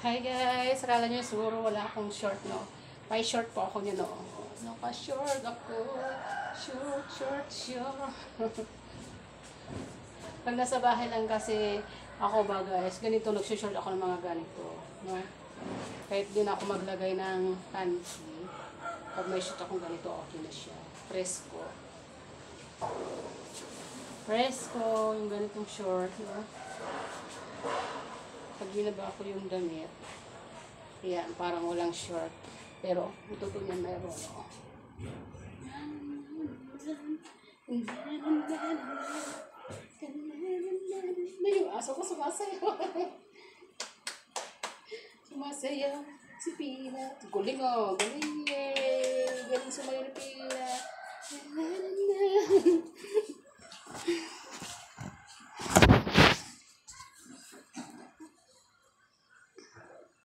Hi guys, akala nyo siguro wala akong short, no? May short po ako nyo, no? Naka-short ako. Short. Pag nasa bahay lang kasi ako ba guys, ganito, nagsushort ako ng mga ganito, no? Kahit din ako maglagay ng panty, pag may shoot akong ganito, okay na siya. Presko, yung ganitong short, no? Pag binaba ko yung damit, yan, parang walang short. Pero, ito po niya meron, no? Na yung aso ko sumasayaw. Sumasayaw si Pina. Galing oh, galing eh. Galing sumayaw ni Pina.